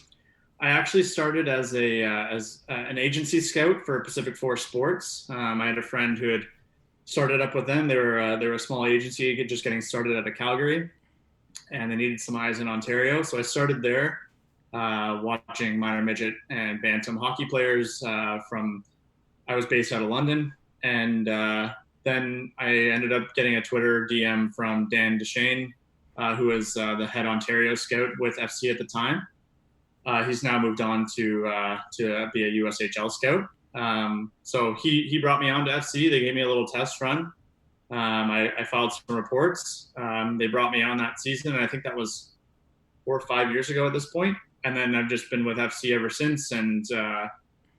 actually started as an agency scout for Pacific Force Sports. I had a friend who had started up with them. They were a small agency just getting started out of Calgary, and they needed some eyes in Ontario. So I started there, watching minor midget and bantam hockey players I was based out of London, and then I ended up getting a Twitter DM from Dan Duchesne, who was the head Ontario scout with FC at the time. He's now moved on to be a USHL scout. So he brought me on to FC. They gave me a little test run. I filed some reports. They brought me on that season, and I think that was 4 or 5 years ago at this point. And then I've just been with FC ever since. And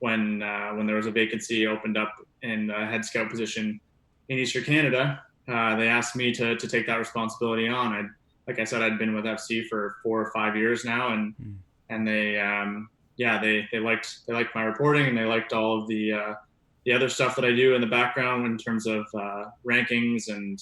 when there was a vacancy opened up in the head scout position in Eastern Canada, they asked me to take that responsibility on. Like I said, I'd been with FC for 4 or 5 years now, and they liked my reporting, and they liked all of the other stuff that I do in the background in terms of rankings and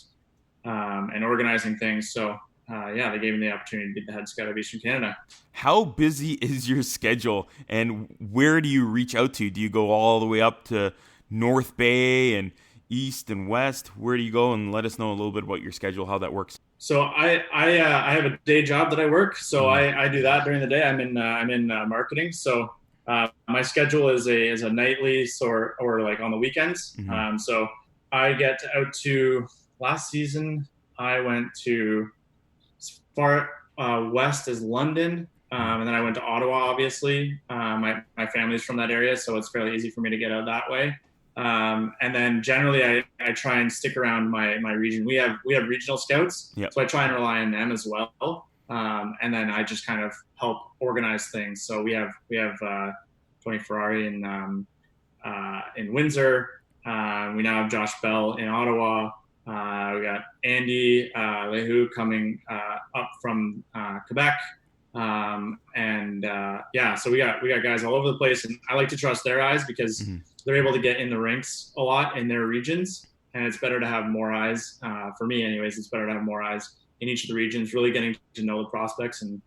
organizing things. So they gave me the opportunity to be the head scout of Eastern Canada. How busy is your schedule, and where do you reach out to? Do you go all the way up to North Bay and East and West? Where do you go? And let us know a little bit about your schedule, how that works. So I have a day job that I work. So I do that during the day. I'm in marketing. So my schedule is a nightly or like on the weekends. Mm-hmm. So I get out to, last season I went to as far west as London, and then I went to Ottawa. Obviously, my family's from that area, so it's fairly easy for me to get out that way. And then generally I try and stick around my region. We have regional scouts, yep. So I try and rely on them as well. And then I just kind of help organize things. So we have Tony Ferrari in Windsor. We now have Josh Bell in Ottawa. We got Andy Lehu coming up from Quebec. So we got guys all over the place, and I like to trust their eyes because they're able to get in the rinks a lot in their regions, and it's better to have more eyes. For me, anyways, it's better to have more eyes in each of the regions, really getting to know the prospects and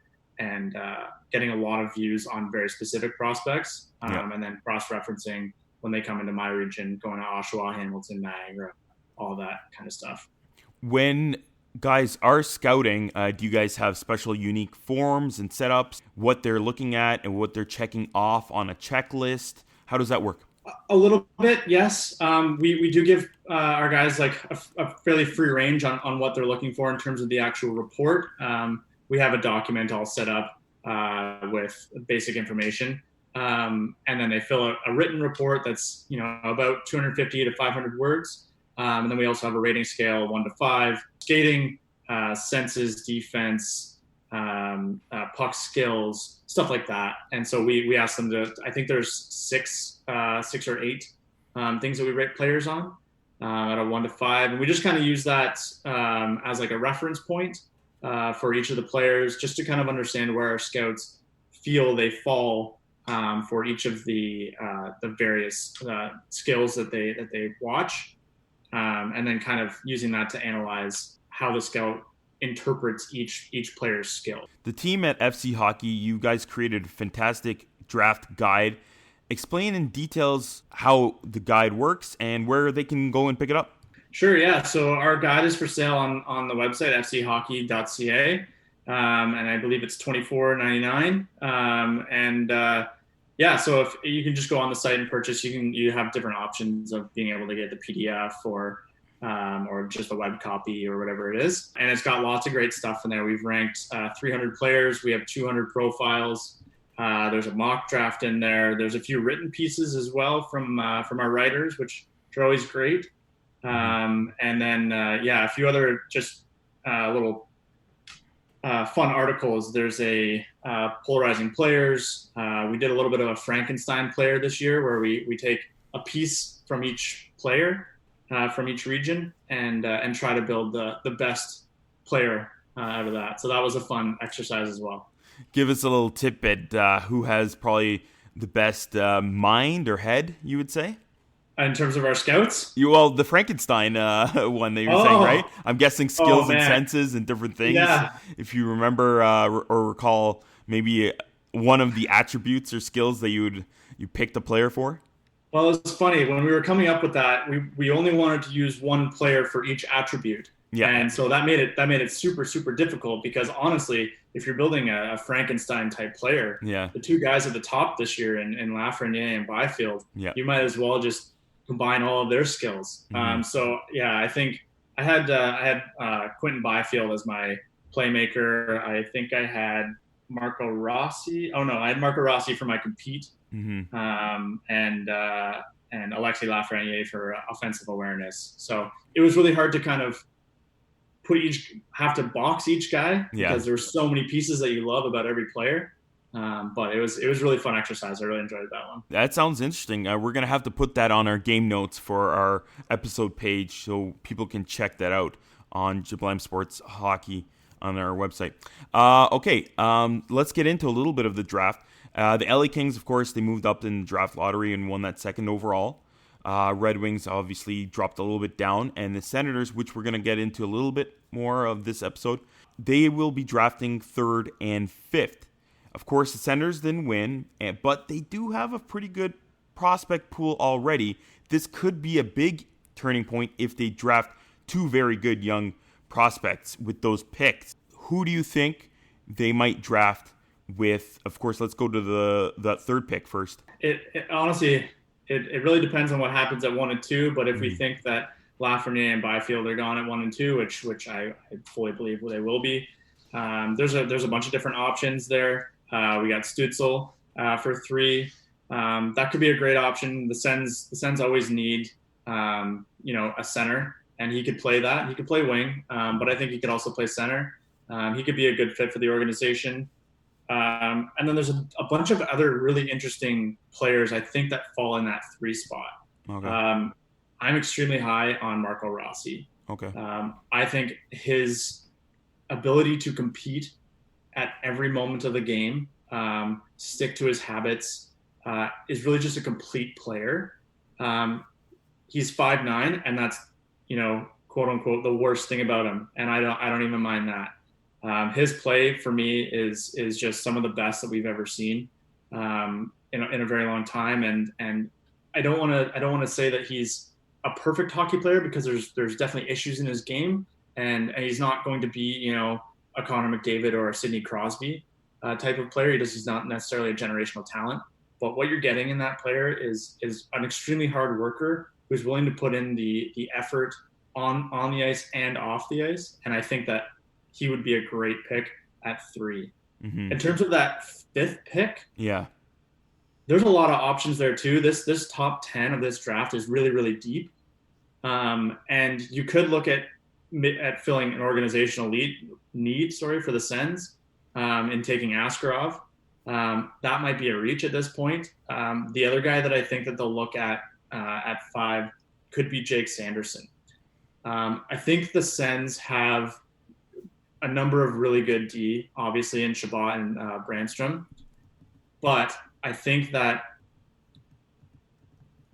getting a lot of views on very specific prospects, and then cross-referencing when they come into my region, going to Oshawa, Hamilton, Niagara, all that kind of stuff. When guys are scouting, do you guys have special unique forms and setups, what they're looking at and what they're checking off on a checklist? How does that work? A little bit, yes. We do give our guys like a fairly free range on what they're looking for in terms of the actual report. We have a document all set up with basic information. And then they fill out a written report that's, about 250 to 500 words. And then we also have a rating scale 1 to 5, skating, senses, defense, puck skills, stuff like that. And so we ask them to, I think there's six or eight things that we rate players on at a 1 to 5. And we just kind of use that as like a reference point for each of the players, just to kind of understand where our scouts feel they fall for each of the various skills that they watch. And then kind of using that to analyze how the scout interprets each player's skill. The team at FC Hockey, you guys created a fantastic draft guide. Explain in details how the guide works and where they can go and pick it up. Sure, yeah. So our guide is for sale on the website, fchockey.ca. And I believe it's $24.99. So if you can just go on the site and purchase, you have different options of being able to get the PDF or just a web copy or whatever it is. And it's got lots of great stuff in there. We've ranked 300 players. We have 200 profiles. There's a mock draft in there. There's a few written pieces as well from our writers, which are always great. And then a few other just little fun articles. There's a polarizing players. We did a little bit of a Frankenstein player this year where we take a piece from each player from each region and try to build the best player out of that. So that was a fun exercise as well. Give us a little tidbit. Who has probably the best mind or head, you would say? In terms of our scouts? The Frankenstein one that you were saying, right? I'm guessing skills and senses and different things. Yeah. If you remember or recall maybe one of the attributes or skills that you picked a player for? Well, it's funny. When we were coming up with that, we only wanted to use one player for each attribute. Yeah. And so that made it super, super difficult because honestly, if you're building a Frankenstein type player, the two guys at the top this year in Lafreniere and Byfield, you might as well just combine all of their skills. Mm-hmm. I think I had Quentin Byfield as my playmaker. I think I had Marco Rossi. Oh no, I had Marco Rossi for my compete, and Alexis Lafreniere for offensive awareness. So it was really hard to kind of have to box each guy because there's so many pieces that you love about every player. But it was really fun exercise. I really enjoyed that one. That sounds interesting. We're going to have to put that on our game notes for our episode page so people can check that out on Sublime Sports Hockey on our website. Let's get into a little bit of the draft. The LA Kings, of course, they moved up in the draft lottery and won that second overall. Red Wings obviously dropped a little bit down. And the Senators, which we're going to get into a little bit more of this episode, they will be drafting 3rd and 5th. Of course, the Senators didn't win, but they do have a pretty good prospect pool already. This could be a big turning point if they draft 2 very good young prospects with those picks. Who do you think they might draft with? Of course, let's go to the 3rd pick first. It honestly, it really depends on what happens at 1 and 2, but if we think that Lafreniere and Byfield are gone at 1 and 2, which I fully believe they will be, there's a bunch of different options there. We got Stützle for 3. That could be a great option. The Sens always need a center, and he could play that. He could play wing, but I think he could also play center. He could be a good fit for the organization. And then there's a bunch of other really interesting players, I think, that fall in that 3 spot. Okay. I'm extremely high on Marco Rossi. Okay. I think his ability to compete at every moment of the game, stick to his habits, is really just a complete player. He's 5'9", and that's, quote unquote, the worst thing about him. And I don't even mind that. His play for me is just some of the best that we've ever seen in a very long time. And I don't want to say that he's a perfect hockey player, because there's definitely issues in his game, and he's not going to be a Connor McDavid or a Sidney Crosby type of player. He's not necessarily a generational talent, but what you're getting in that player is an extremely hard worker who's willing to put in the effort on the ice and off the ice. And I think that he would be a great pick at 3. Mm-hmm. In terms of that 5th pick, yeah, there's a lot of options there too. This top 10 of this draft is really, really deep. And you could look at filling an organizational need for the Sens in taking Askarov. That might be a reach at this point. The other guy that I think that they'll look at 5 could be Jake Sanderson. I think the Sens have a number of really good D, obviously, in Chabot and Brandstrom. But I think that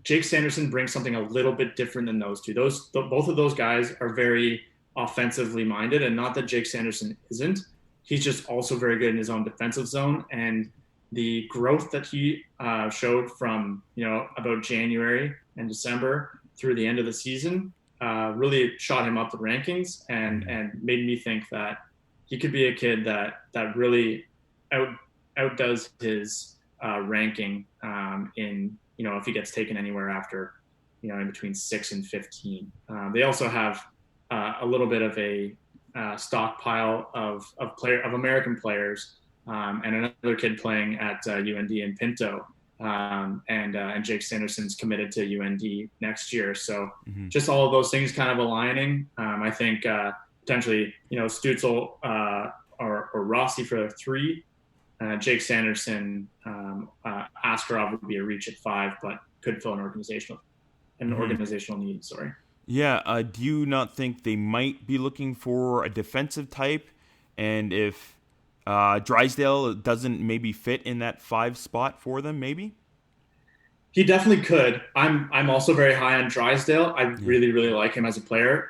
Jake Sanderson brings something a little bit different than those two. Both of those guys are very offensively minded, and not that Jake Sanderson isn't. He's just also very good in his own defensive zone, and the growth that he showed from about January and December through the end of the season really shot him up the rankings and made me think that he could be a kid that really outdoes his ranking in if he gets taken anywhere after in between 6 and 15. They also have a little bit of a stockpile of American players, and another kid playing at UND in Pinto, and Jake Sanderson's committed to UND next year. So just all of those things kind of aligning. I think potentially Stutzel or Rossi for 3. Jake Sanderson, Askarov would be a reach at 5, but could fill an organizational need. Sorry. Yeah. Do you not think they might be looking for a defensive type? And if Drysdale doesn't maybe fit in that 5 spot for them, maybe? He definitely could. I'm also very high on Drysdale. I really, really like him as a player.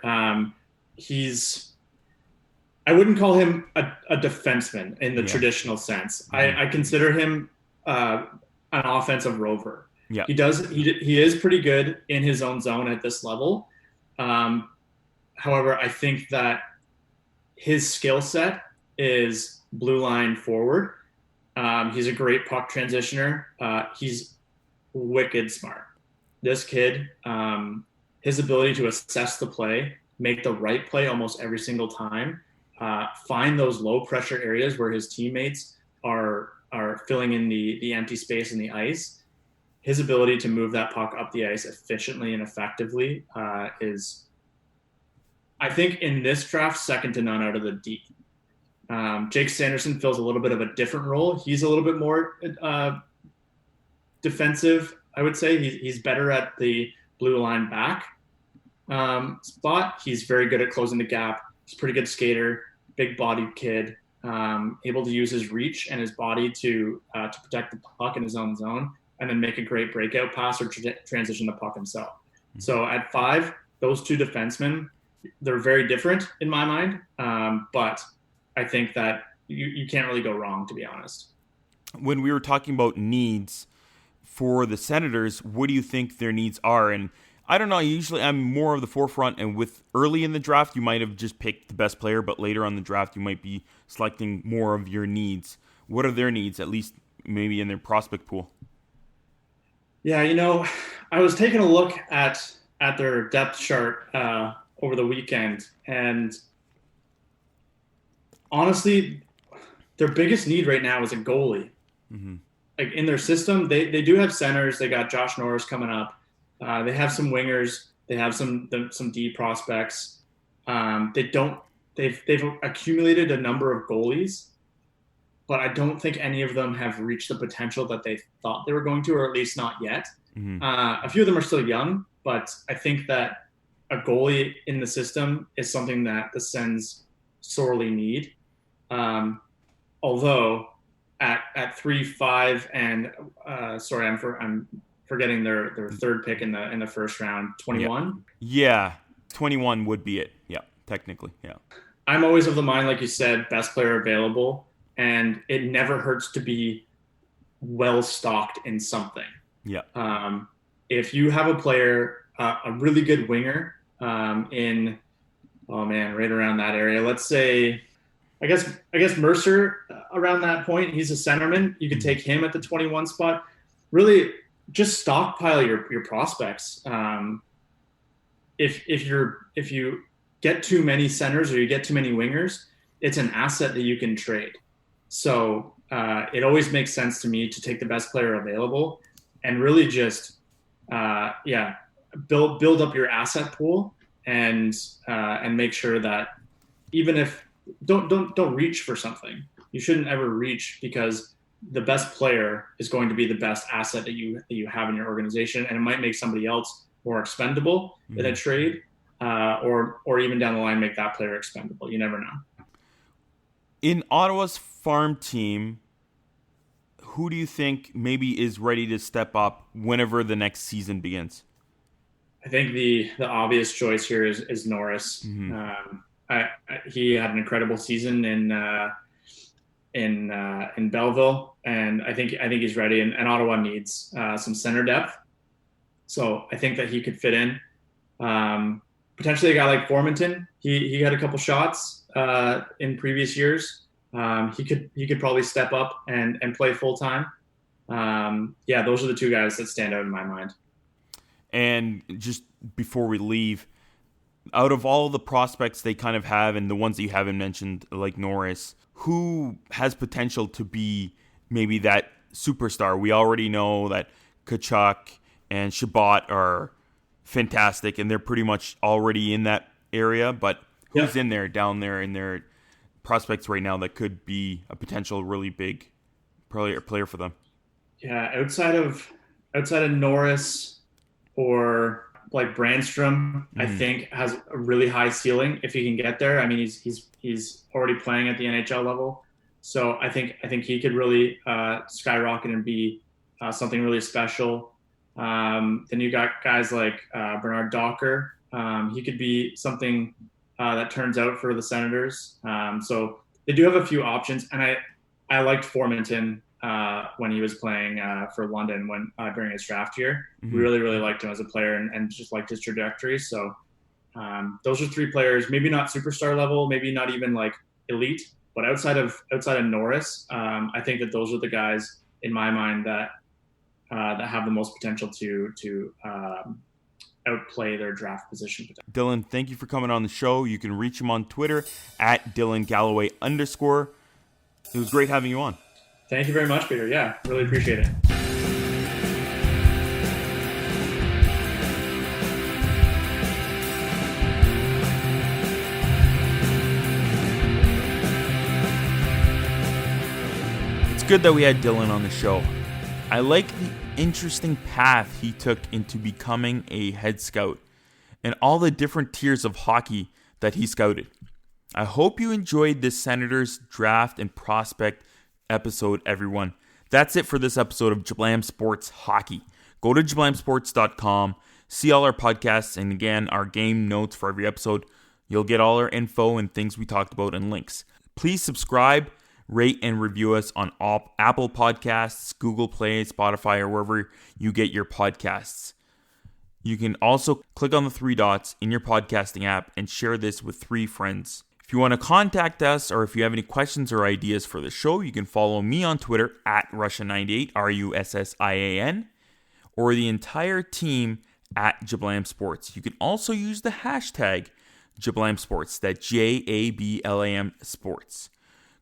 I wouldn't call him a defenseman in the traditional sense. I consider him an offensive rover. Yeah. He is pretty good in his own zone at this level. However, I think that his skill set is blue line forward. He's a great puck transitioner. He's wicked smart. This kid, his ability to assess the play, make the right play almost every single time, find those low pressure areas where his teammates are filling in the empty space in the ice. His ability to move that puck up the ice efficiently and effectively is, I think, in this draft, second to none out of the D. Jake Sanderson fills a little bit of a different role. He's a little bit more defensive, I would say. He's better at the blue line back spot. He's very good at closing the gap. He's a pretty good skater, big-bodied kid, able to use his reach and his body to protect the puck in his own zone, and then make a great breakout pass or transition the puck himself. Mm-hmm. So at 5, those 2 defensemen, they're very different in my mind, but I think that you can't really go wrong, to be honest. When we were talking about needs for the Senators, what do you think their needs are? And I don't know, usually I'm more of the forefront, and with early in the draft, you might have just picked the best player, but later on in the draft, you might be selecting more of your needs. What are their needs, at least maybe in their prospect pool? Yeah, I was taking a look at their depth chart over the weekend, and honestly, their biggest need right now is a goalie. Mm-hmm. Like in their system, they do have centers. They got Josh Norris coming up. They have some wingers. They have some D prospects. They don't they've accumulated a number of goalies, but I don't think any of them have reached the potential that they thought they were going to, or at least not yet. Mm-hmm. A few of them are still young, but I think that a goalie in the system is something that the Sens sorely need. Although at 3-5 and I'm forgetting their third pick in the first round, 21. Yeah, 21 would be it. Yeah, technically, yeah. I'm always of the mind, like you said, best player available, and it never hurts to be well stocked in something. Yeah. If you have a player, a really good winger right around that area, let's say, I guess Mercer around that point, he's a centerman. You could take him at the 21 spot. Really, just stockpile your prospects. If you get too many centers or you get too many wingers, it's an asset that you can trade. So it always makes sense to me to take the best player available and really just build up your asset pool and make sure that even if don't reach for something. You shouldn't ever reach, because the best player is going to be the best asset that you have in your organization, and it might make somebody else more expendable in a trade, or even down the line make that player expendable. You never know. In Ottawa's farm team, who do you think maybe is ready to step up whenever the next season begins? I think the obvious choice here is Norris. Mm-hmm. He had an incredible season in Belleville, and I think he's ready. And Ottawa needs some center depth, so I think that he could fit in. Potentially a guy like Formanton. He had a couple shots in previous years. He could probably step up and play full time. Those are the two guys that stand out in my mind. And just before we leave, out of all the prospects they kind of have, and the ones that you haven't mentioned, like Norris, who has potential to be maybe that superstar? We already know that Tkachuk and Shabbat are fantastic, and they're pretty much already in that area. But who's in there, down there, in their prospects right now that could be a potential really big player for them? Yeah, outside of Norris or like Brandstrom, I think has a really high ceiling if he can get there. I mean, he's already playing at the NHL level, so I think he could really skyrocket and be something really special. Then you got guys like Bernard Docker. He could be something that turns out for the Senators. So they do have a few options, and I liked Formanton when he was playing for London during his draft year. Mm-hmm. We really liked him as a player and just liked his trajectory. So those are three players, maybe not superstar level, maybe not even like elite, but outside of Norris, I think that those are the guys in my mind that have the most potential to outplay their draft position. Dylan, thank you for coming on the show. You can reach him on Twitter at DylanGalloway_. It was great having you on. Thank you very much, Peter. Yeah, really appreciate it. It's good that we had Dylan on the show. I like the interesting path he took into becoming a head scout and all the different tiers of hockey that he scouted. I hope you enjoyed this Senators draft and prospect episode, everyone. That's it for this episode of Jablam Sports Hockey. Go to jablamsports.com, see all our podcasts, and again, our game notes for every episode. You'll get all our info and things we talked about and links. Please subscribe, rate, and review us on Apple Podcasts, Google Play, Spotify, or wherever you get your podcasts. You can also click on the 3 dots in your podcasting app and share this with 3 friends. If you want to contact us, or if you have any questions or ideas for the show, you can follow me on Twitter at Russian98, RUSSIAN, or the entire team at Jablam Sports. You can also use the hashtag Jablam Sports, that's JABLAM Sports.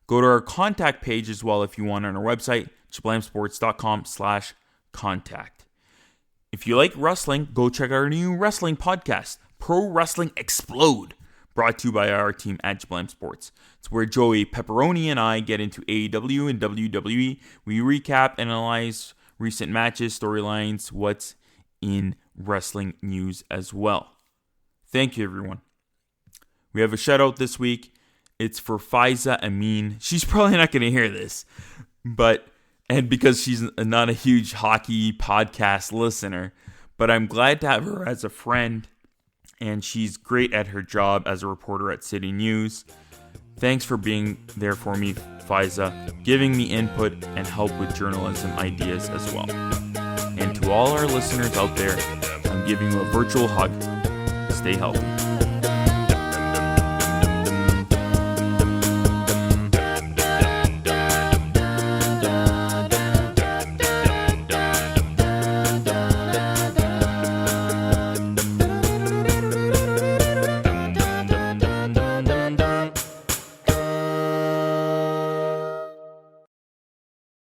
Go to our contact page as well if you want on our website, jablamsports.com/contact. If you like wrestling, go check out our new wrestling podcast, Pro Wrestling Explode, brought to you by our team at Jablam Sports. It's where Joey Pepperoni and I get into AEW and WWE. We recap, analyze recent matches, storylines, what's in wrestling news as well. Thank you, everyone. We have a shout out this week. It's for Faiza Amin. She's probably not going to hear this, and because she's not a huge hockey podcast listener, but I'm glad to have her as a friend, and she's great at her job as a reporter at City News. Thanks for being there for me, Faiza, giving me input and help with journalism ideas as well. And to all our listeners out there, I'm giving you a virtual hug. Stay healthy.